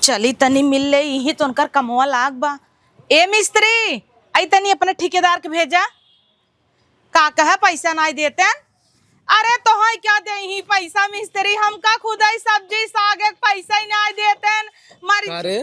चली तनी मिल ले यही तो उनकर कमवा लाग बा। ए मिस्त्री आई तनी अपने ठेकेदार के भेजा। का कहा पैसा नहीं देते? अरे तो है क्या दे ही पैसा मिस्त्री, हमका खुद ही सब्जी साग एक पैसा ही नहीं देते मारी। अरे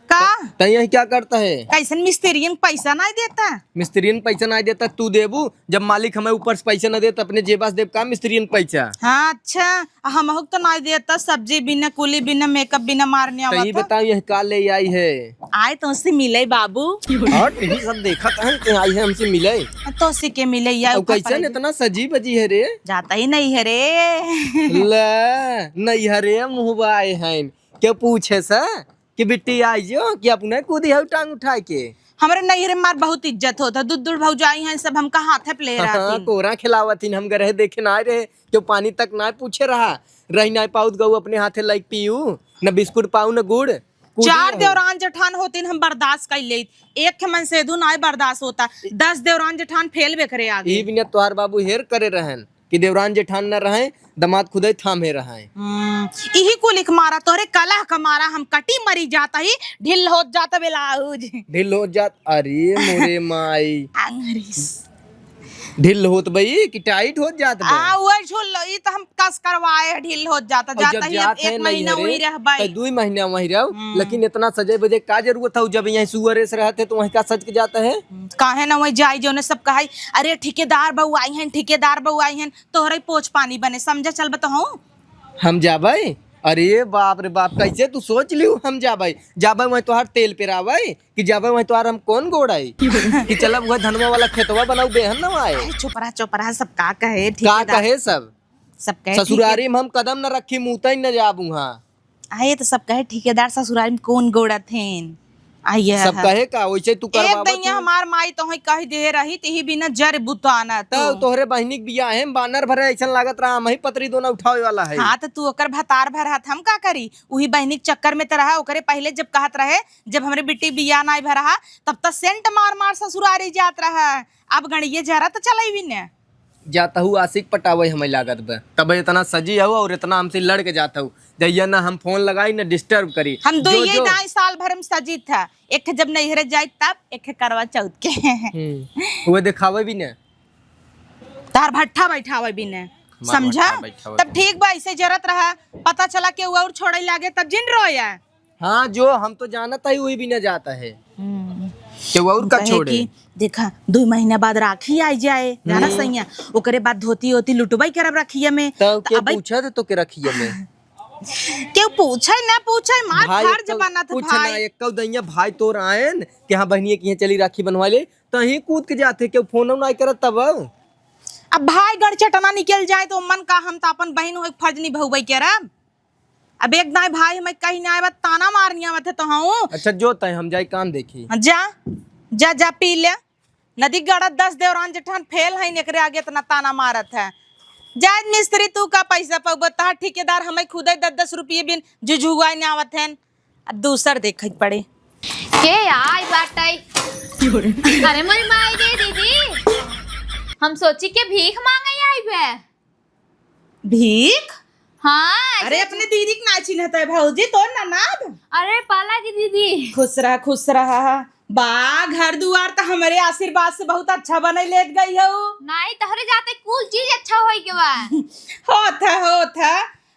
का तैया क्या करता है? कैसन मिस्त्रियन पैसा नहीं देता? मिस्त्रियन पैसा नहीं देता तू देबू, जब मालिक हमें ऊपर से पैसा न देता अपने जेबा से देब का मिस्त्रियन पैसा? हाँ अच्छा, हम तो नहीं देता, सब्जी बिना कुली बिना मेकअप बिना मारने तो ये आवता। बताओ यह का ले आई है? आए तो उससे मिले बाबू। और यही सब देखा था आई है हमसे मिले तो उसी के मिले या कैसे इतना सजी बजी है रे? जाता ही नहीं है रे। ले नहीं हरे मुँह आए हैं क्या पूछे सा कि बिट्टी आई जो कि अपने कूदी है टांग उठा के। हमारे नैहरे मार बहुत इज्जत होता, दूध दूध भौजाई हैं सब हमका हाथे पे ले रहा थी। कोरा खिलावतीन हम गए देखे ना रहे क्यों पानी तक ना पूछे रहा रही ना पाउत गऊ अपने हाथे लाइक पीऊ न बिस्कुट पाऊ न गुड़। चार देवरान जेठान होतीन हम बर्दाश्त कर ले, एक के मन से दू ना बर्दाश्त होता, 10 देवरान जेठान फेल बेकरे आगे। यही बिना तोहार बाबू हेर करे रहन कि देवरान जेठान न रहे दमाद खुद ही थामे रहे। यही को लिख मारा तोरे कलह का मारा हम कटी मरी जाता ही ढिल हो जाता बेलाउज ढिल हो जात। अरे मोरे माई अंग्रेज ढिल होत बई कि टाइट हो जात बे? वो झुल ई तो हम कस करवाए ढिल हो जाता जाता ही अब 1 महीना वही रह बाई 2 महीना वही रहो। लेकिन इतना सजे बजे का जरूरत था जब यहाँ सुअरे से रहते तो वहीं का सज के जाता है? काहे ना वही जाई जो ने सब कहाई अरे ठेकेदार बहू आई हैं, ठेकेदार बहू आई हैं, तोहरे पोछ पानी बने समझे चल बताऊं हम जाबे। अरे बाप रे बाप कैसे तू सोच लियो हम जाबे वहीं तोहार तेल पेरावे कि जाबे वहीं तोहार हम कौन गोड़ाई कि चलब वह धनवा वाला खेतवा बनाऊ बेहन न आए। चुप रहा सब का कहे का कहे सब कहे ससुरारी में हम कदम न रखी मुँह ही न जाबू। हाँ आए तो सब कहे ठेकेदार ससुरारी में कौन गोड़ा थे आइए सब कहे का वैसे तू एक दैया हमार माई तो है कह दे रही ती बिना जर बुताना तो तोहरे बहनी के बियाह है बानर भरे ऐसा लागत रहा हम ही पतरी दोनों उठावे वाला है। हाँ तो तू ओकर भतार भरा हम का करी वही बहनी के चक्कर में तो रहा ओकरे पहले जब कहत रहे जब हमरे बेटी बियाह नहीं भरा तब तक सेंट मार मार ससुरारी जात रहा, अब गणिये जरा तो चलाई भी ने जाता हूँ आशिक पटावे हमें लागत बा तब इतना सजी हो और इतना हमसे लड़ के जाता हूँ जैया ना हम फोन लगाई ना डिस्टर्ब करी। हम दो ये ढाई साल भर में सजी था, एक जब नैहरे जाए तब एक करवा चौथ के वो दिखावे भी ने तार भट्ठा बैठावे भी ने समझा तब ठीक बा ऐसे जरत रहा पता चला के और छोड़े लागे तब जिन रोया। हाँ जो हम तो जानता ही वही भी न जाता है कि वो और का छोड़े। देखा 2 महीना बाद राखी आई जाए जाना सैया ओकरे बाद धोती होती लुटवाई करब रखिया में तो के पूछा तो के रखिया में क्यों पूछे ना पूछे मार फाड़ जमाना था भाई ना एक दैया भाई तोर आयन कि हाँ बहनिया की चली राखी बनवा ले तो ही कूद के जाते क्यों फोन नहीं करत तब अब भाई गड़ चटना निकल जाए तो मन का हम तो अपन बहन हो फर्ज नहीं भहुबई के रब अब एक दाई भाई मैं कहीं ना आए ताना मारनी आवत है तो हूँ। अच्छा जो तय हम जाए कान देखी जा जा जा पी ले नदी गड़ा 10 देवरान जेठान फेल है एकरे आगे इतना ताना मारत है। जायद मिस्त्री तू का पैसा पबता ठेकेदार हमें खुद ही 10-10 रुपये बिन जुझुआ नहीं आवत है अब दूसर देख पड़े के आई बाटाई। अरे मोरी माई दे दीदी हम सोची के भीख मांगे आई बे। भीख? हाँ अरे अपने दीदी के ना चिन्हता है भौजी तो ननाद। अरे पाला की दीदी खुश रहा बा घर दुआर तो हमारे आशीर्वाद से बहुत अच्छा बने ले गई हो। नहीं तहरे जाते कुल चीज अच्छा होई के बा होता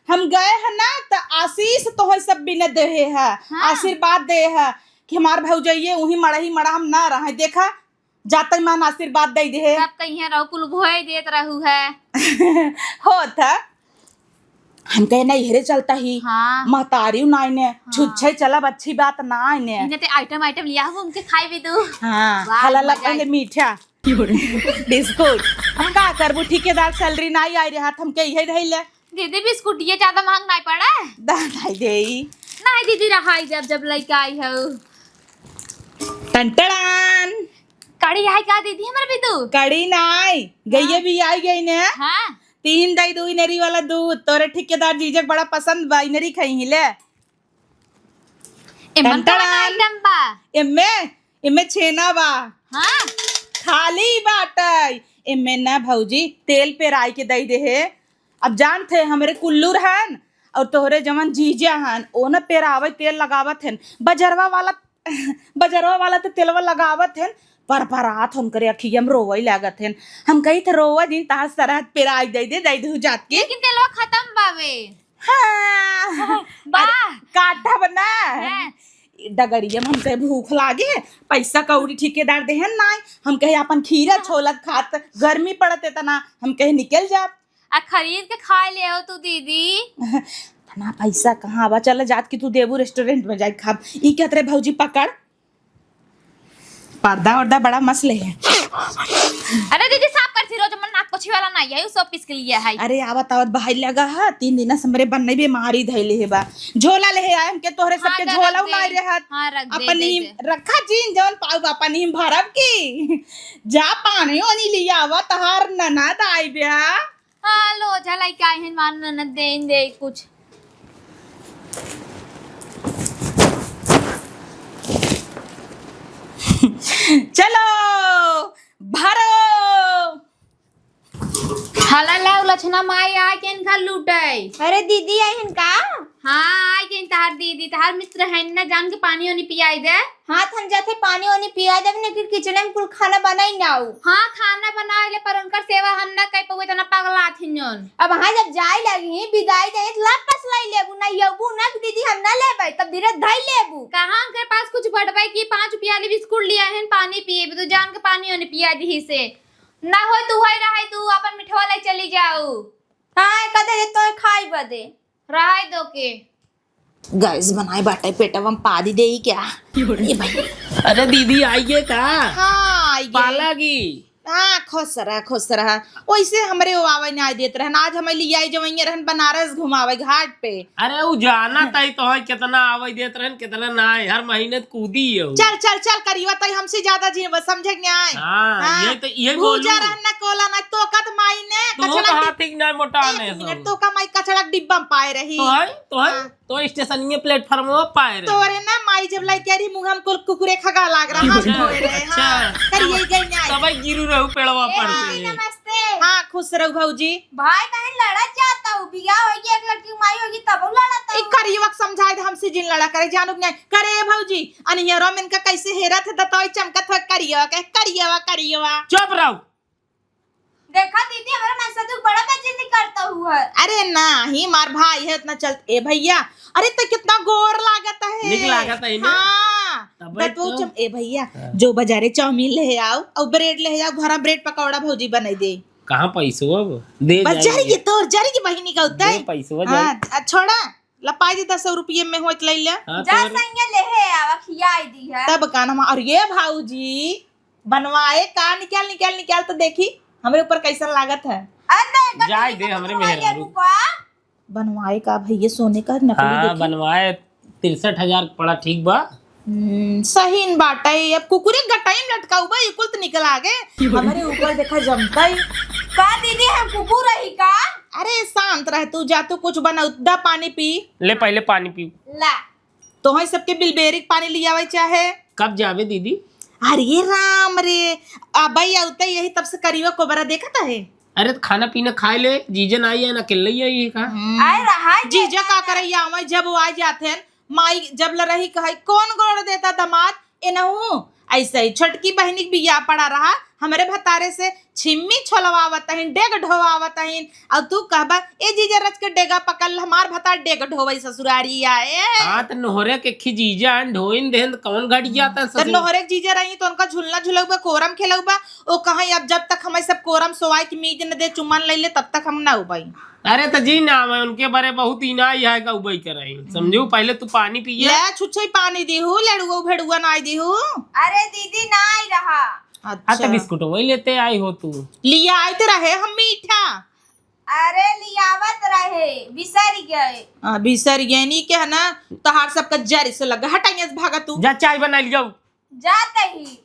हम गए हैं ना तो आशीष तो है सब बिना दे है हाँ। आशीर्वाद दे है कि हमार भौजाइये वही मड़ा हम ना रहे देखा जाते मान आशीर्वाद दे दे सब कहीं रहो कुल भोए देत रहू है होता हम कहे नहीं हेरे चलता ही हाँ। महतारी नाई ने छुच्छे चलब अच्छी बात नाई ने इने ते आइटम लिया हूं उनके खाई भी दो। हां हला पहले मीठा बिस्कुट हम का करबू ठेकेदार सैलरी नहीं आई रहा हम के यही रहिले दीदी बिस्कुट ये ज्यादा महंग नहीं पड़ा दाई देई नहीं दीदी रहाई जब लइका आई हो टंटड़ान कड़ी आई का दीदी हमर भी तू कड़ी नाई गईए भी आई गई ने हां 3 दही 2 इनरी वाला दूध तोरे ठेकेदार जीजक बड़ा पसंद बा इनरी खई ले एमन का आइटम बा एमे छेना बा हां खाली बाटई एमे ना भौजी तेल पे राई के दई दे है अब जानते हमरे कुल्लू रहन और तोहरे जवन जीजा हन ओ न पेरावे तेल लगावत हन बजरवा वाला तो तेलवा लगावत हन पर रात हम करे अखियम रोवई लागत हन हम कही थे रोवा दिन तार सरहद पेराई दे दू जात के लेकिन तेलवा खत्म बावे। हाँ वाह काटा बना हैं। डगरिया हम कहे भूख लागे पैसा कौड़ी ठेकेदार देहन ना हम कहे अपन खीरा छोलत खात गर्मी पड़ते तना हम कहे निकल जा आ खरीद के खा ले हो तू दीदी। तना पैसा कहाँ आवा चल जात कि तू देबू रेस्टोरेंट में जाके खाब ई कहत रहे भौजी पकड़ पर्दा वर्दा बड़ा मसले है। अरे दीदी साफ कर थी रोज मन नाक पोछी वाला नहीं है सब पीस के लिए है। अरे आवत आवत बहाई लगा है 3 दिन से हमरे बनने बीमारी धैले है बा झोला ले आए हमके तोहरे सबके हाँ, झोला रख दे। उनाई रहत हाँ, रख दे, अपन दे, ही दे। रखा चीन जवन पाऊ अपन ही भरब की जा पानी ओनी लिया आवत हर ननद आई ब्या हाँ लो झलाई क्या है मान न दे कुछ। चलो भरो हाला लाउ लछना माई आ के इनका लूटाई। अरे दीदी आई हन का? हाँ आ के तहार दीदी तहार मित्र है ना जान के पानी ओनी पियाई दे। हाँ थन जाते पानी वानी पिया देव ने किचन में कुल खाना बनाई नाउ। हाँ खाना बनाए ले पर उनकर सेवा हम ना कई पवे तना पगला थिनन। अब वहाँ जब जाए लगी विदाई दे वापस लाई लेबू ना यबू ना कि दीदी हम ना लेबै तब धीरे धाई लेबू। कहाँ उनके पास कुछ बढ़वाई की 5 रुपया वाली बिस्कुट लिया है पानी पिए भी तो जान के पानी ओनी पिया दी से ना हो तू है रहे तू अपन मिठवा लाई चली जाऊ। हाँ कदे तो खाई बदे रहे दो के गैस बनाए बाटे पेटवा में पादी दे क्या ए भाई अरे दीदी आइए का हाँ आई पालागी हाँ खुश रहा वैसे हमरे वो आवे नहीं देत रहन आज हमें लिया जवैया रहन बनारस घुमावे घाट पे। अरे वो जाना तई तो है कितना आवाज देत रहन कितना ना है हर महीने कूदी है चल करिवा तई हमसे ज्यादा जी बस समझ नहीं आए। हाँ ये तो ये बोलू भूजा रहन ना कोला ना तो कत माई ने तो कचड़ा हाथी ना मोटाने मिनट तो का माई कचड़ा डिब्बा में पाए रही तो स्टेशन में प्लेटफार्म में पाए रहे तोरे ना माई जब लाई तेरी मुंह हम कुल कुकुरे खगा लाग रहा हाथ धोए रहे। अच्छा। हाँ करिए गई नहीं तब गिरू रहू पेड़वा पर से नमस्ते। हाँ खुश रहो भौजी भाई बहन लड़ा चाहता हूँ बिया होगी एक लड़की माई होगी तब लड़ाता एक करिए समझाए दे हमसे जिन लड़ा करे जानू नहीं करे भौजी अनियरो में इनका कैसे हेरा थे तो चमकत हो करिएवा चुप रहो। देखा दीदी हमारा मैं तो बड़ा बेइज्जती करता हुआ है। अरे ना मार भाई है इतना चल ए भैया अरे तो कितना गोर लागत है निक लागत है ना हाँ तबे तो तो। ए भैया जो बाजारे चाउमीन ले आओ और ब्रेड ले आओ घर ब्रेड पकौड़ा भौजी बनाई दे कहाँ पैसो अब दे बाजारी की तोर जारी की बहिनी का होता है पैसो हाँ छोड़ा लपाई दे 10 रुपये में होत ले ले जा संगे ले है आवा खियाई दी है तब कान हम और ये भाऊजी बनवाए का निकाल तो देखी हमारे ऊपर कैसा लागत है। अरे जाय दे हमरे मेहरारू बनवाए का भैया सोने का नकली हाँ देखी बनवाए 63,000 पड़ा ठीक बा सही इन बाटा है अब कुकुरे गटाई में लटका हुआ ये कुल तो निकल आगे हमारे ऊपर देखा जमता ही का दीदी हम कुकू रही का? अरे शांत रह तू जा तू कुछ बना उद्दा पानी पी ले पहले पानी पी ला तो है सबके बिलबेरिक पानी लिया हुआ चाहे कब जावे दीदी अरे राम रे अबई आउता यही तब से करीवा कोबरा देखता है। अरे तो खाना पीना खाए ले जीजन आई है ना अकेले ही आई है का आए रहा जीजा का करैया आवे जब वो आ जाते हैं माई जब लरही कहे कौन गोड़ देता दामाद एनहू ऐसे ही छोटकी बहनी के बिया पड़ा रहा हमारे भतारे से छिम्मी छोलवावत हन डेग ढोवावत हन और तू कहबा ए जीजा रच के डेगा पकल हमार भतार डेग ढोवई ससुरारी आए हाँ तो नोहरे के खी जीजा ढोइन देन कौन गाड़ी जाता तो नोहरे के जीजा रही तो उनका झुलना झुलौबा कोरम खेलौबा ओ कहीं अब जब तक हमें सब कोरम सोवाई की मीज न दे चुमन ले ले तब तक हम ना उबाई। अरे तो जी नाम है उनके बारे बहुत ही ना है का उबई कर रही समझू पहले तू पानी पिए ले छुच्छे पानी दीहू लड़ुआ भेड़ुआ ना दीहू। अरे दीदी ना आई रहा अच्छा बिस्कुट वही लेते आई हो तू लिया आते रहे हम मीठा अरे लियावत रहे बिसर गए बिसर गैनी के है ना तहार सबका जरी से लगा हटाइए भागा तू जा चाय बना लियो जाते ही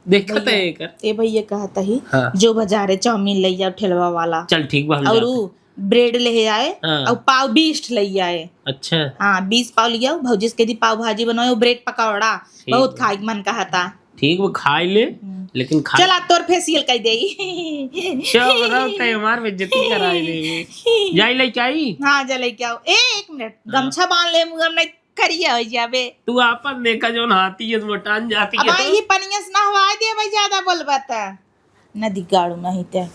देखते है कर ए भैया कहता ही हाँ। जो बाजारे चाउमीन ले जाओ ठेलवा वाला चल ठीक बा हम और जाते। ब्रेड ले आए हाँ। और पाव 20 ले आए अच्छा हाँ 20 पाव लिया भौजी के दी पाव भाजी बनाओ ब्रेड पकौड़ा बहुत खाए मन कहता ठीक वो खाई ले लेकिन खा चला तोर फेसियल कर दे। ते हमार बेइज्जती कराई दे जाई ले चाई। हाँ जले क्या हो? एक मिनट गमछा बांध ले मुंह में करिया हो जाबे। तू आपन देखा जो हाथी है मोटान जाती अब है ये पनिया से नहवा दे भाई, ज्यादा बोलबा त नदी गाड़ू नहीं ते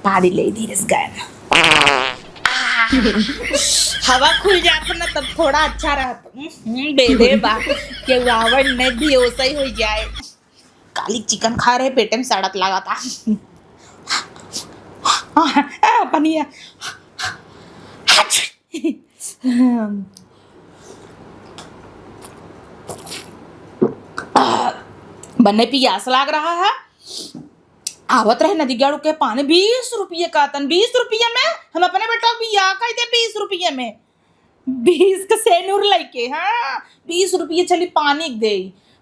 पारी ले धीरे से गाना। हवा खुल जाता ना तब थोड़ा अच्छा रहता। दे दे बा के आवड़ नहीं भी वैसा ही हो जाए। काली चिकन खा रहे पेट में सड़क लगा था। पनिया बनने पियास लाग रहा है। आवत रहे नदी गाड़ू के पानी 20 रुपये का तन। 20 रुपये में हम अपने बेटा बिया कहते 20 रुपये में 20 का सेनूर लेके। हाँ 20 रुपये चली पानी दे।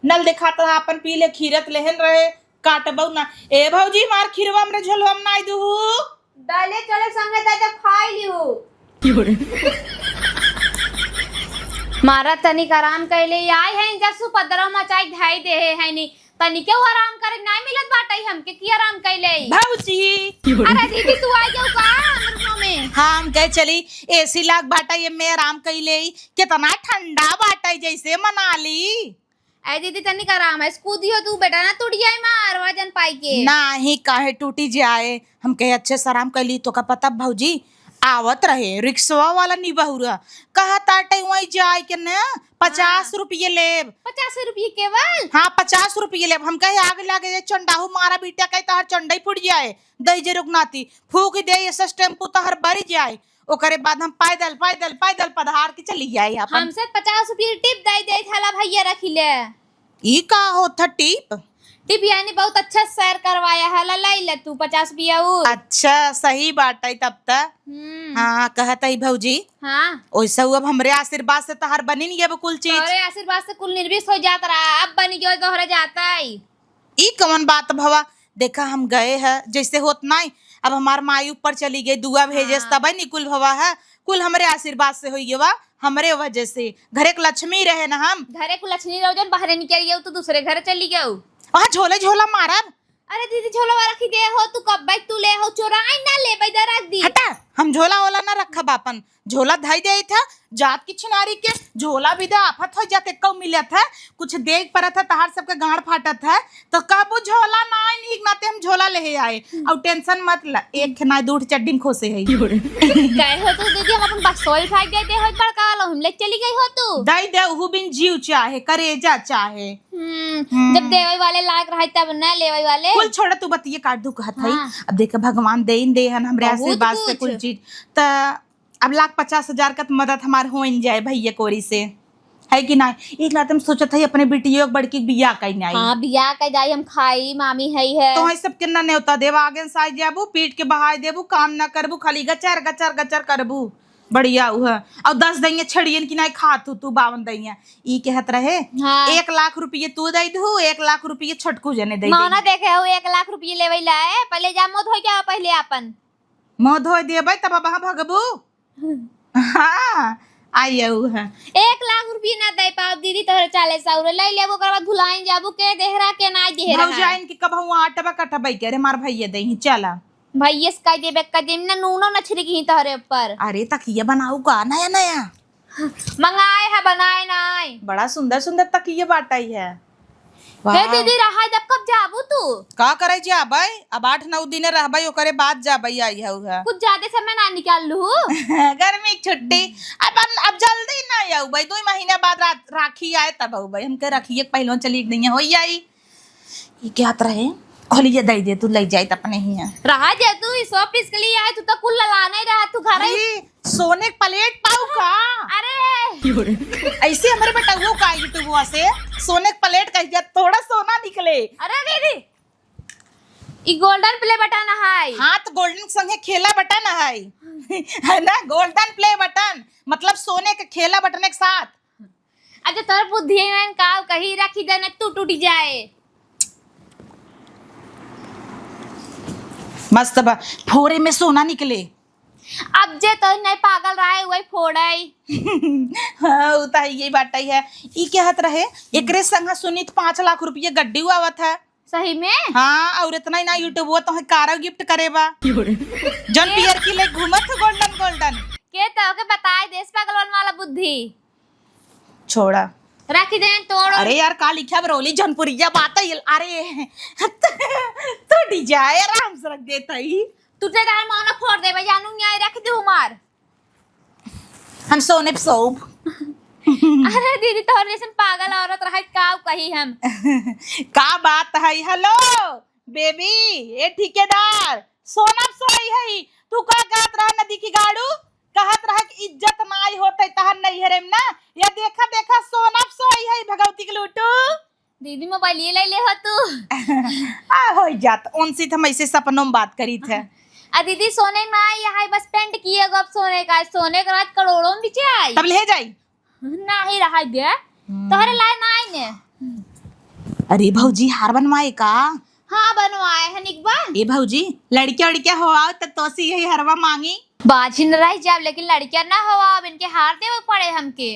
नल दिखाता था अपन पी ले खीरत लेहन रहे काटबौ ना। ए भौजी मार खीरवा हमरे झोलवा में नाई दू। डाले चले संगे दादा खाई लियो। मारा तनिक आराम कैले आए हैं जसु पदरा मचाई धाई दे है नी तनी क्यों आराम करे नहीं मिलत बाटई हमके की आराम कैले। भौजी अरे दीदी तू आ जाओ का अंदर में। हाँ हम कहे चली एसी लाग बाटा ये में आराम कैले कितना ठंडा बाटा जैसे मनाली। ए दीदी तनिक आराम है कूदियो तू बेटा ना टूट जाए मार वजन पाई के। नाही काहे टूटी जाए। हम कहे अच्छे से आराम कैली तो का पता भौजी आवत रहे रिक्शा वाला निबहुरा कहा ताटे वही जाए के न 50 रुपये लेब। 50 रुपये केवल? हाँ 50 रुपये लेब। हम कहे आगे लागे चंडाहू मारा बेटा कहे तहर चंडई फुट जाए दही जे रुकनाती फूक दे ये टेम्पू तहर बढ़ जाए। ओकरे बाद हम पैदल पैदल पैदल पधार के चली जाए। हमसे 50 रुपये टिप दे दे थाला भैया रखी ले। ई का होता टिप? टिप यानी बहुत अच्छा सैर करवाया है लाई ले तू 50 रुपया। अच्छा सही बात है तब तक। हाँ कहता ही भौजी। हाँ वैसा अब हमरे आशीर्वाद से तहार बनी नहीं है कुल चीज। तोरे आशीर्वाद से कुल निर्विष हो जाता रहा अब बनी गयो तोहरे जाता है। ई कौन बात भवा देखा हम गए हैं जैसे होत नहीं। अब हमार माई ऊपर चली गई दुआ भेजे तब नहीं कुल भवा है कुल हमरे आशीर्वाद से हो गया हमरे वजह से। घरे के लक्ष्मी रहे ना हम। घरे को लक्ष्मी रहो जन बाहर निकल गयो तो दूसरे घर चली गयो। वहाँ झोले झोला मारब। अरे दीदी झोला वाला रखी दे हो तू कब बैठ तू ले हो चोराई ना ले बैदा रख दी। हटा हम झोला वाला ना रखा बापन। झोला धाई दे था जात की छिनारी के झोला भी दे आफत हो जाते कौ मिला था कुछ देख पड़ा था तहार सबके गांड फाटा था तो कब झोला ना नीक नाते हम झोला ले आए। और टेंशन मत ला एक ना दूध चड्डी में खोसे है। कहे हो तू दीदी हम अपन बक्सोई फाइट देते हो बड़का वाला हम ले चली गई हो तू। दाई दे उहु बिन जीव चाहे करेजा चाहे। जब देवे वाले लायक रहे तब न लेवे वाले। कुल छोड़ा तू बतिये काट दू कहत है। हाँ। अब देख भगवान दे हन हमरे आशीर्वाद से कुल चीज त अब 1,50,000 का मदद हमार हो जाए भैया कोरी से है कि ना। एक लात हम सोचत है अपने बेटियों बड़की बिया कहीं नहीं। हाँ बिया कह जाई हम खाई मामी है तो सब किन्ना ने होता देवा आगे साई जाबू पीट के बहाय देबू काम ना करबू खाली गचर गचर गचर करबू बढ़िया हुआ। और 10 दैया छड़ियन की नहीं खातू तू 52 दैया ई कहत रहे। हाँ। 1 लाख रुपये तू दे दू 1 लाख रुपये छोटकू जने दे मौना देखे हो 1 लाख रुपये लेवे लाए पहले जा मुंह धो क्या पहले अपन मुंह धो देबै तब वहां भगबू। हाँ आयु है 1 लाख रुपये ना दे पाओ दीदी तोहरे 40 ले लेबो ओकर बाद भुलाइन जाबू के देहरा के ना देहरा भौजाइन की कबहू आटबा कटबै के रे मार भैया दही चला भैया से कह देबे कदम ना नूनो न छिड़की तोहरे ऊपर। अरे तकिया बनाऊ का नया नया मंगाए है बनाए नाय बड़ा सुंदर सुंदर तकिया बाटाई है। हे दीदी रहा जब कब जाबू तू का करे जाबै अब 8-9 दिन रहबै ओकरे बाद जाबै आई है। कुछ ज्यादा समय ना निकाल लू गर्मी की छुट्टी अब जल्दी ना आउबै 2 महीना बाद राखी आए तब आउबै। हम के रखिए पहले चली नहीं हो आई ये क्या रहे खोलिए दे दे तू ले जाए अपने ही है। रहा जे तू इस ऑफिस के लिए आए तू तो कुल लला नहीं रहा तू घर सोने प्लेट पाऊ का। अरे ऐसे हमारे बेटा वो का यूट्यूब से सोने प्लेट कह दिया थोड़ा सोना निकले। अरे दीदी ई गोल्डन प्ले बटन है। हाँ तो गोल्डन संगे खेला बटन है ना गोल्डन प्ले बटन मतलब सोने के खेला बटन एक साथ। अच्छा तोर बुद्धि में का कहीं रखी दे न तू टूट जाए। मस्त बा फोरे में सोना निकले। अब जे तो नहीं पागल रहा है वही फोड़ाई। हाँ उता यही बात है। ई कहत रहे एकरे संग सुनीत 5 लाख रुपये गड्डी आवत है सही में हाँ और इतना ही ना यूट्यूब वो तो कार गिफ्ट करेबा जन पियर की ले घूमत हो गोल्डन गोल्डन के तो के बताए देश पागलवन वाला बुद्धि छोड़ा। रख दे तोड़। अरे यार का लिखा बरोली जनपुरिया बात है अरे तो डी जाए आराम से रख देता ही तुझे दाल माना फोड़ दे जानू न्याय रख दे उमार। हम सोने पे सोब अरे दीदी तोहरे जैसन पागल औरत रहे का कही हम का बात है। हेलो बेबी ए ठेकेदार सोना पे सोई है तू का कहत रहा नदी की गाड़ू कहत रहा कि इज्जत नाई होते तहन नहीं हरे ना या देखा देखा सोना पे सोई है भगवती के लूटू। दीदी मोबाइल ये ले हो तू आ हो जात उनसे हम ऐसे सपनों में बात करी थे। आ दीदी सोने में आई है बस पेंट किए गो अब सोने का राज करोड़ों में बिचे आई तब ले जाई ना ही रहा गे तोहरे लाए ना आई ने। अरे भौजी हार बनवाए का। हाँ बनवाए है निकबा। ए भौजी लड़कियां लड़कियां हो आओ तो तोसी यही हरवा मांगी बाजी न रह जाब लेकिन लड़कियां ना हो अब इनके हार देवे पड़े हमके।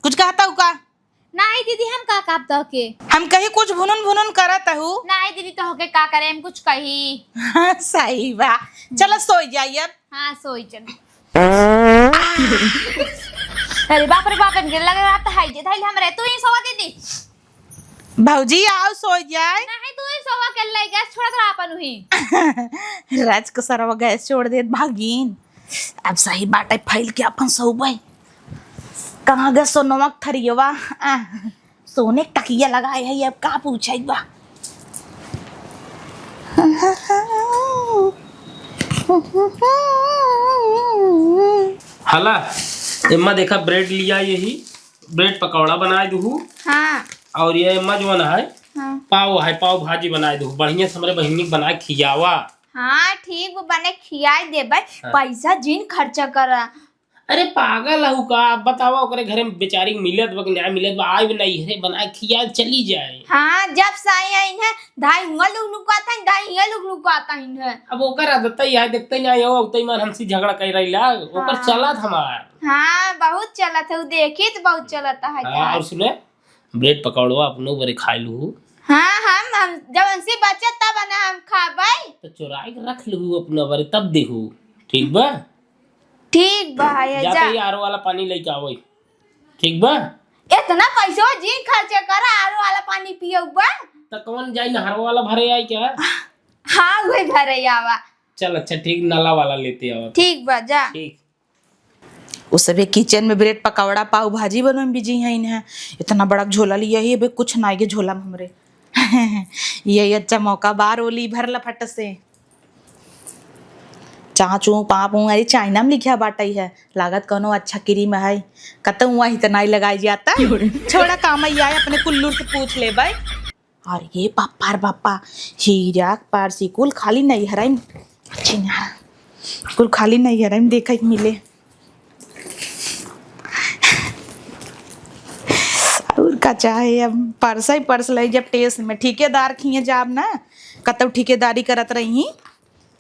कुछ कहता हूँ का नहीं दीदी हम का काप तो के हम कहीं कुछ भुनन भुनन करत हूँ। नहीं दीदी तो होके का करे हम कुछ कही। हाँ, सही बा चलो सो जाइए अब। हाँ सोई चल। अरे बाप रे बाप इनके लग रहा था हाई जे थाई हमरे तू ही सोवा दीदी। भौजी आओ सो जाए नहीं तू ही सोवा के ले गैस छोड़ कर आपन ही राज को सरवा गैस छोड़ दे भागीन अब सही बाटे फैल के अपन सो भाई कहाँ गए सो नमक थरियवा सोने के टकिया लगाए है अब का पूछे बा। हाला एम्मा देखा ब्रेड लिया यही ब्रेड पकौड़ा बनाए दूँ। हाँ और ये एम्मा जो है हाँ पाव है पाव भाजी बनाए दूँ बढ़िया से हमरे बहिनी के बनाए खियावा। हाँ ठीक वो बने खियाई देबै पैसा जिन खर्चा करा। अरे पागल हूँ का बतावा ओकरे घरे में बेचारी के मिलत बा न्याय मिलत बा आई नहीं हरे बनाए खिया चली जाए। हाँ जब साई आई है ढाई हुआ लोग लुकाता है ढाई ये लोग लुकाता है। अब ओकर आदत ही है देखते नहीं हो उतई मन हमसे झगड़ा कर रही ला ओकर चलत हमार। हाँ बहुत चला था देखी तो बहुत चलता है। हाँ और सुने ब्रेड पकौड़वा अपनो बरे खाए लू। हाँ हम जब उनसे बचा तब ना हम खाबै तो चुराई के रख लू अपना बरे तब देखू ठीक बा। ठीक बा जा जाते आरो वाला पानी लेके आवई ठीक बा। इतना पैसा जिन खर्चा करा आरो वाला पानी पियो बा तो कौन जाई नहर वाला भरे आई क्या। हाँ वही भरे आवा। चल अच्छा ठीक नाला वाला लेते आवा ठीक बा जा। ठीक उस सब किचन में ब्रेड पकौड़ा पाव भाजी बनवे में बिजी है इन्हें इतना बड़ा झोला लिया है बे कुछ ना आगे झोला में हमरे यही अच्छा मौका बार ओली भर लफट से चाचू पापू अरे चाइना में लिखा बाटाई है लागत कोनो अच्छा क्रीम है कतौ वहाँ इतना ही लगाई जाता छोड़ा काम ही आए अपने कुल्लू से पूछ ले भाई। और ये पापा रे पापा हीरा पारसी कुल खाली नहीं हराई अच्छी ना कुल खाली नहीं हराई देखा ही मिले और का चाहे अब परसा ही परस ले जब टेस्ट में ठेकेदार खिए जाब ना कतौ ठेकेदारी करत रही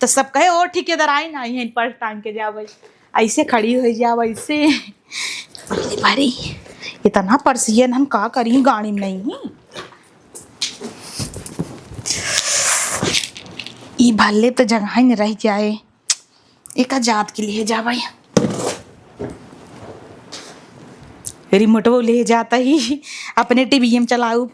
तो सब कहे और ठेकेदार आई ना यहीं पर टांग के जाब ऐसे खड़ी हो जाब ऐसे भारी इतना परसियन हम का करी गाड़ी में नहीं ई भले तो जगह ही नहीं रह जाए एक जात के लिए जा भाई रिमोट वो ले जाता ही अपने टीवी में चलाऊ।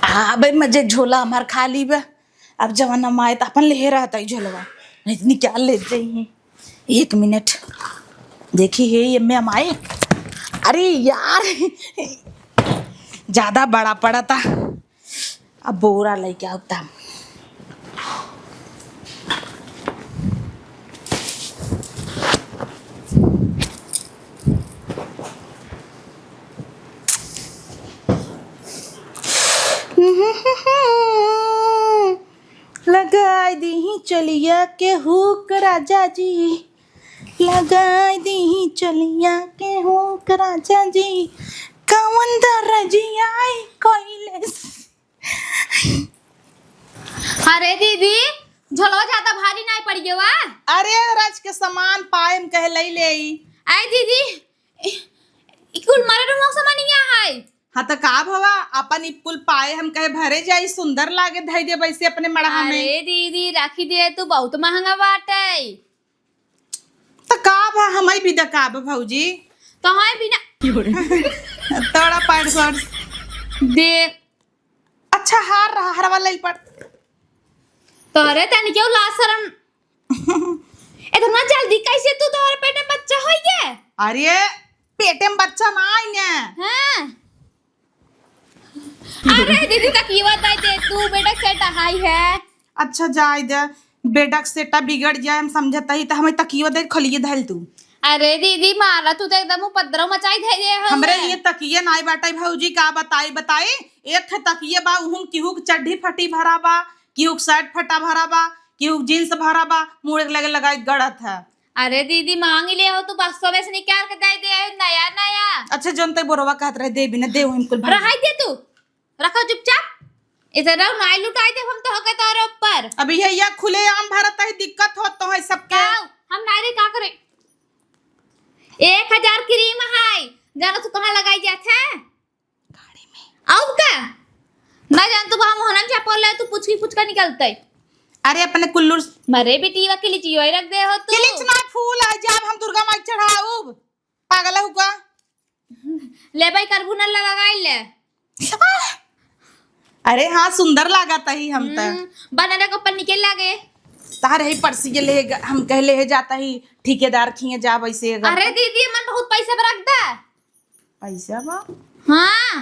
हाँ भाई मजे झोला हमार खाली बा अब जवाना माए तो अपन ले रहा था झोलवा नहीं इतनी क्या ले जाइए। एक मिनट देखी है ये मैं हमारे अरे यार ज्यादा बड़ा पड़ा था अब बोरा लेके आता। लगाई दी चलिया के हुक राजा जी लगाई दी चलिया के हो राजा जी कवन दरजिया कोइले। अरे दीदी झोलवा ज्यादा भारी नहीं पड़ गया वा। अरे राज के सामान पाएम कह लई ले आई। आई दीदी कुल मारे रूम सामान है। हाँ तो का भवा अपन इकुल पाए हम कहे भरे जाई सुंदर लागे धई दे वैसे अपने मड़हा में। अरे दीदी राखी दे तू बहुत महंगा बाटे। तो का भा हमई भी दका भौजी तो है बिना तोड़ा पैर सर देख। अच्छा हार रहा हरवा लई पड़ तोरे तन क्यों लासरम इतना जल्दी कैसे तू तोरे पेट में बच्चा हो गया। अरे पेटे में बच्चा ना आई ने। हां अरे दीदी तक ये बताई दे तू बेटा सेट हाई है। अच्छा जाय दे बेडक सेटा बिगड़ जाए हम समझता ही तो हमें तकियो दे खलिए धैल तू। अरे दीदी मारा तू तो एकदम उपद्रव मचाई दे हमरे लिए तकिए नाई बाटाई भौजी का बताई एक थे तकिए बा उहुम किहुक चड्ढी फटी भरा बा किहुक शर्ट फटा भरा बा किहुक जींस भरा बा मुड़े लगे लगाई गड़त है। अरे दीदी मांग ले हो तू बक्सों में से निकाल के दे नया नया। अच्छा जोन ते बोरवा कहत रहे दे बिना दे हम कुल रहाई दे तू रखो चुपचाप इधर नाई लुटाई दे हम तो होके तोरे ऊपर। अभी ये खुले आम भरत है दिक्कत हो तो है सबके। हम नाई का करे 1000 क्रीम है जाना तू कहां लगाई जात है गाड़ी में आउ का ना जान तू वहां मोहनम चपल ले तू पूछ का निकलते। अरे अपने कुल्लू मरे बेटी वा किली चियो रख दे हो तू किलिच ना फूल है जब हम दुर्गा माई चढ़ाऊ पागल हुआ ले भाई कार्बन लगाई ले। अरे हाँ सुंदर लागता ही हम तक बनाने को ऊपर निकल लागे तार ही परसी ले हम कह ले जाता ही ठेकेदार खिए जा वैसे। अरे दीदी मन बहुत पैसा पर रख दे पैसा बा हां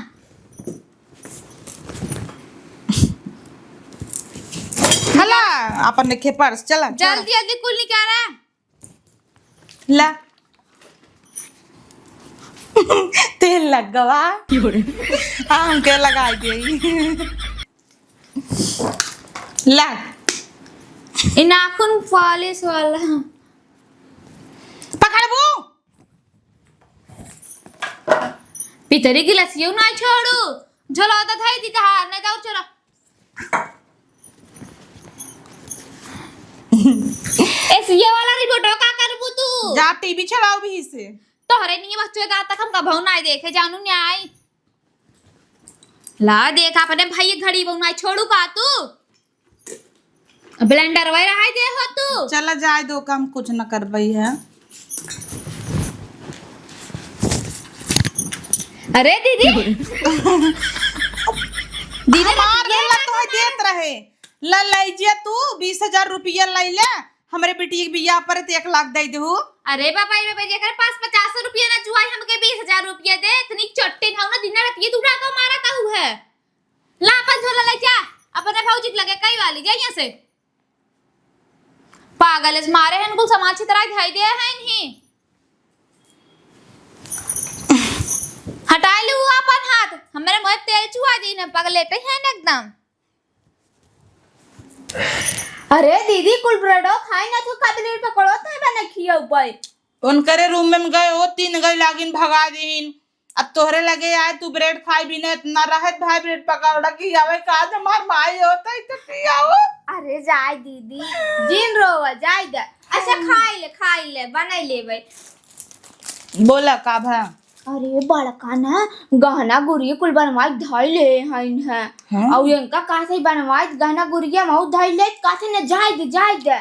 हला अपन के पर्स चला जल्दी जल्दी कुल निकाला ला तेल लग गवा हाँ हम के लगा गई ला नाखून पॉलिश वाला पकड़बू पितरी गिलास यू ना छोड़ू झोला तो थाई दी कहा नहीं जाओ चलो ऐसे ये वाला रिमोट का करबू तू जा टीवी चलाओ भी से तोहरे नहीं बच्चे का तक हम कभौ ना देखे जानू नहीं आई ला देखा अपने भाई घड़ी बहु ना छोड़ू का तू ब्लेंडर वही रहा दे हो तू चला जाए दो काम कुछ न कर पाई है। अरे दीदी दीदी तो देत रहे ला लीजिए तू 20,000 रुपया लै ले हमरे बेटी के बियाह पर 1 लाख दे दहू। अरे बाबा रे बेजे कर पास 50 रुपया ना जुआई हमके 20,000 रुपया दे इतनी चट्टे ना ना दिन रात ये तूड़ा को मारा कहू है ला अपन झोला ले जा अपने भौजी लगे कई वाली जा यहां से पागल इस मारे हैं कुल समाज की तरह दिखाई दे है नहीं हटा लू अपन हाथ हमारे मुंह तेल चुआ दी ना पगलेटे हैं एकदम। अरे दीदी कुल ब्रेडो खाई ना तू कदली पकड़ो तो बना खियो भाई उनकरे रूम में गए हो 3 गई लागिन भगा दीन अब तोहरे लगे आए तू ब्रेड खाई भी न इतना रहत भाई ब्रेड पकौड़ा की आवे का हमार माई होता है तो की आओ। अरे जाय दीदी जिन रोवा जाय दे अच्छा खाई ले बनाई ले भाई बोला का भा अरे बड़का ना गहना गुड़िया कुल बनवाई धई ले हइन है और इनका कासे बनवाई गहना गुड़िया मऊ धई ले कासे न जाय दे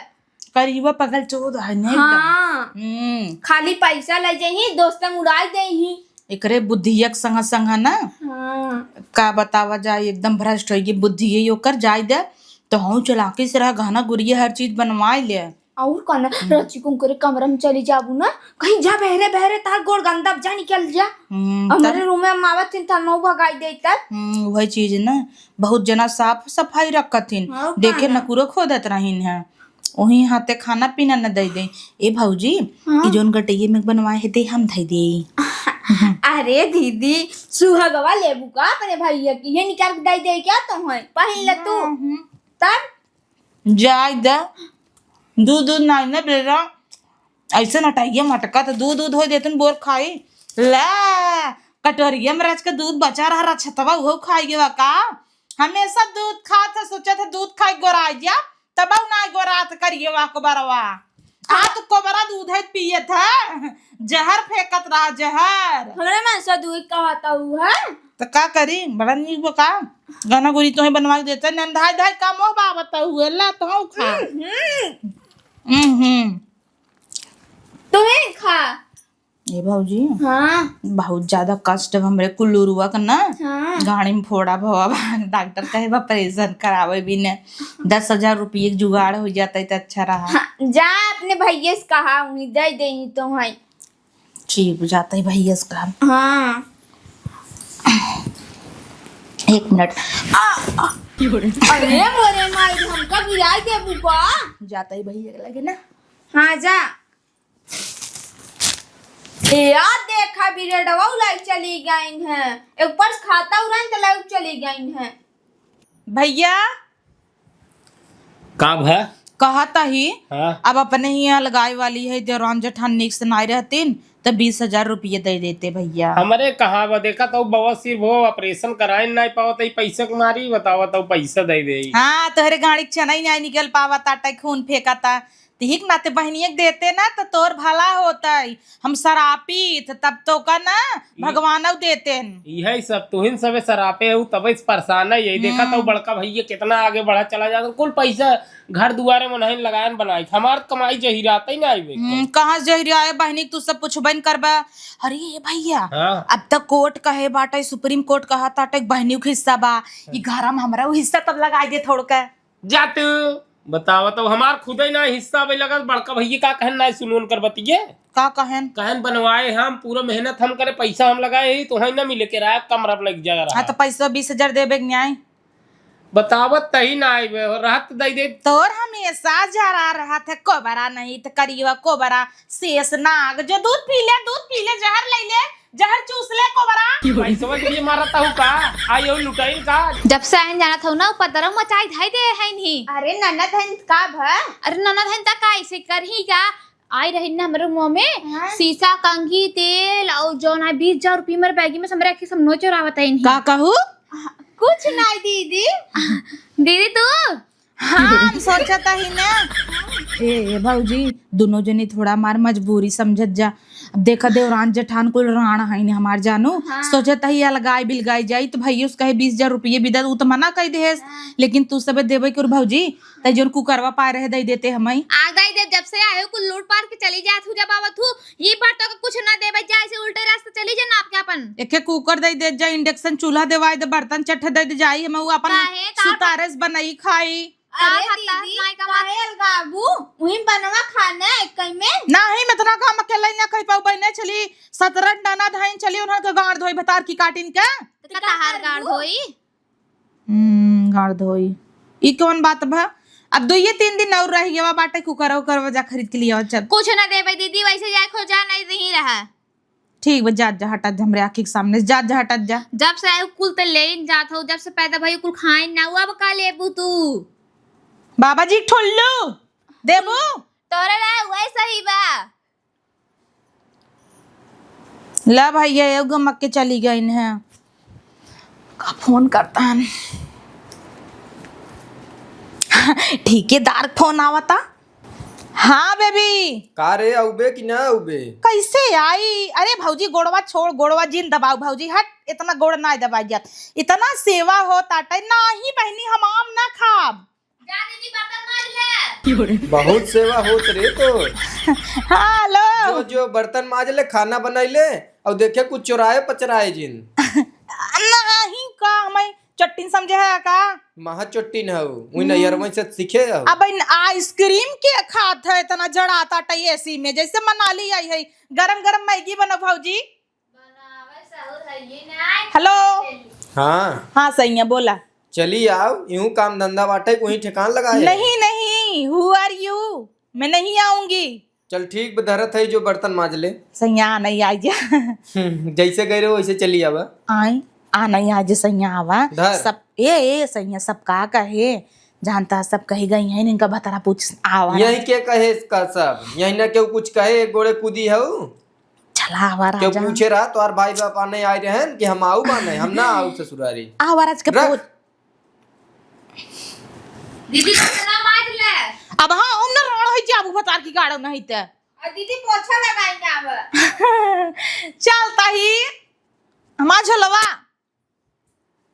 करीबा पगल चोद है नहीं हां खाली पैसा ले जही दोस्त उड़ाई देही एकरे बुद्धियक संग संग ना हां का बतावा जाए एकदम भ्रष्ट होगी बुद्धि ये ओकर जाय दे तो हम चलाकी से रह गहना गुड़िया हर चीज बनवाई ले और कना रची कुंकरे कमरा में चली जाबू ना कहीं जा बहरे तार गोड़ गंदा जा निकल जा हमारे रूम में मावत थिन था मऊ भगाई देता वही चीज ना बहुत जना साफ सफाई रखथिन देखे नकुरो खो देत रहिन है वही हाथे खाना पीना न दे दे ए भौजी ई जोन गटइये में बनवाए है दे हम धई दे। अरे दीदी सुहागवा लेबू का अपने भैया की ये निकाल के दे दे क्या तो है पहन ले तू तब जाय दे दूध नहीं ना बेरा ऐसे नटाइए मटका तो दूध दूध हो देते बोर खाई ले कटोरिया में रच के दूध बचा रहा छतवा वो खाइए का हमेशा दूध खा था सोचा था दूध खाई गोराइया तब ना गोरात करिए वा को बरवा आ तो कोबरा दूध है पिए था जहर फेंकत रहा जहर हमरे मन से दूध कहता हुआ है तो का करी बड़ा नीक बका गाना गोरी तो बनवा के देता नंधाई धाई का मोह बाबत हुए ला तो खा तुम्हें खा ये भाऊजी हाँ बहुत ज्यादा कष्ट है हमरे कुल्लूरुआ का ना हाँ गाड़ी में फोड़ा भवा डॉक्टर कहे ऑपरेशन करावे भी ने 10,000 रुपये जुगाड़ हो जाता है तो अच्छा रहा हाँ, जा अपने भैया से कहा उन्हीं दे देंगी तो है ठीक हो जाता है भैया इसका हाँ 1 मिनट अरे मोरे माई हमका गिराई दे बुका जाता है भैया लगे ना हाँ जा यार देखा बिरेडवा लाइट चली गई है एक पर्स खाता उड़ान तो लाइट चली गई है भैया का है कहता ही हाँ अब अपने ही यहाँ लगाई वाली है देवरान जेठानी से नाई रहतीन तो 20,000 रुपये दे देते भैया हमारे कहाँ बा देखा तो बवासीर वो ऑपरेशन कराए नहीं पावत है पैसा के मारी बतावा तो पैसा दे दे हाँ तोहरे गाड़ी के चना ही नहीं निकल पावा ताटा खून फेंकाता ठीक नाते बहनियक देते ना तो तोर भला होता है हम शरापित तब तो का ना भगवानव देते यही सब तुहिन सबे सरापे हूँ तब इस परेशान है यही देखा तो बड़का भैया कितना आगे बढ़ा चला जाता कुल पैसा घर दुआरे में नहीं लगाए बनाई हमार कमाई जहीराता ही नहीं कहाँ जहरी आए बहनी तू सब पुछबन करबा अरे ये भैया हाँ अब तक कोर्ट कहे बाटा सुप्रीम कोर्ट कहा ताटा बहनी के हिस्सा बा ये घर में हमारा वो हिस्सा तब लगाई दे थोड़ का जात बतावा तो हमार खुद ही ना हिस्सा भाई लगा बड़का भैया का कहन ना सुनून कर बतिये का कहन कहन बनवाए हम पूरा मेहनत हम करे पैसा हम लगाए ही तो है ना मिले किराया कमरा लग जा हाँ रहा तो पैसा 20,000 देबे न्याय बतावत तही ना आई रात दई दे तोर हमेशा जरा रहा था कोबरा नहीं तो करिएवा कोबरा शेष नाग जो दूध पी ले जहर ले ले जहर चूस ले कोबरा पैसा ये मारता हूँ का आई हो लुटाई का जब से आइन जाना था ना पतरा मचाई धाई दे है नहीं अरे ननद है का भा अरे ननद है का ऐसे करही का आई रही ना हमारे मुंह में हाँ। सीसा कंघी तेल और जो ना 20,000 रुपये मेरे बैगी में समरे सब नो चोरावत है का कहू कुछ नहीं दीदी दीदी तू हाँ हम सोचता ही ना ए भाऊजी दोनों जने थोड़ा मार मजबूरी समझत जा अब देखा देवरान जेठान को राण है ने हमार जानू सोचता ही अलगाई बिलगाई जाई तो भाई उसका 20,000 रुपये भी दे उ तो मना कह दे लेकिन तू सब देवे के भाऊजी तै जोन कुकरवा पाए रहे दे देते हमें आ गई दे जब से आए कुल लूट पार के चली जात हूँ जब आवत हूँ ये बार तो कुछ ना देवे जा ऐसे उल्टे रास्ते चली जा ना आपके अपन एक कुकर दे दे जा इंडक्शन चूल्हा देवाई दे बर्तन चट्ठे दे दे जाई हम अपन काहे? का- सुतारस बनाई खाई अरे खाता है, दीदी नाई का मार- काहे अलगाबू वही बनवा खाना है कहीं में नहीं मैं इतना काम अकेला ना कह पाऊ बहने चली 17 डाना धाइन चली उन्हन के गाड़ धोई भतार की काटिन के तो कहार गाड़ होई गाड़ धोई ई कौन बात बा अब 2-3 दिन और रह गया बाटे कुकर उकर जा खरीद के लिए चल कुछ ना देवे दीदी वैसे जाए खो जा नहीं रहा ठीक बा जा जा हटा हमरे आंखी के सामने जा जा हटा जा जब से आए कुल तो ले जात हो जब से पैदा भाई कुल खाए ना हुआ अब का लेबू तू बाबा जी ठुल्लू देबू तोरे रहा वैसा ही बा ला भैया ये गमक के चली गई है का फोन करता है ठेकेदार फोन आवता हाँ बेबी का रे औबे कि ना औबे कैसे आई अरे भौजी गोड़वा छोड़ गोड़वा जिन दबाओ भौजी हट इतना गोड़ ना दबाई जात इतना सेवा हो ताटा नहीं बहनी हम आम ना खाब जा दीदी बर्तन मार ले बहुत सेवा होत रे तो हेलो जो जो बर्तन माज ले खाना बनाई ले और देखे कुछ चुराए पचराए जिन नहीं का मैं चट्टी समझे है का महा चोट्टी न हो वही नैयरवा से सीखे हो अब आइसक्रीम के खात है इतना जड़ाता टा एसी में जैसे मनाली आई है गरम गरम मैगी बनो भौजी हेलो हाँ हाँ सही है बोला चली आओ यूं काम धंधा बाटे वही ठिकान लगाए नहीं नहीं हु आर यू मैं नहीं आऊंगी चल ठीक बधरत है जो बर्तन माज ले सैया नहीं आई जा जैसे गए रहे वैसे चली आवा आई आ नहीं आज सैया आवा धर। सब ए सैया सब का कहे जानता सब कही गई है इनका भतरा पूछ आवा यही के कहे इसका सब यही ना केहू कुछ कहे गोड़े कूदी हऊ चला आवा केहू राजा पूछे रहा तो भाई बाप नहीं आए रहे कि हम आऊ बाने हम ना आऊ ससुरारी आवा राज के रख। पूछ दीदी कितना मार ले अब हाँ हम ना रोड होई जाबू भतार की गाड़ो नहीं ते दीदी पोछा लगाई ना अब चलता ही हमार झलवा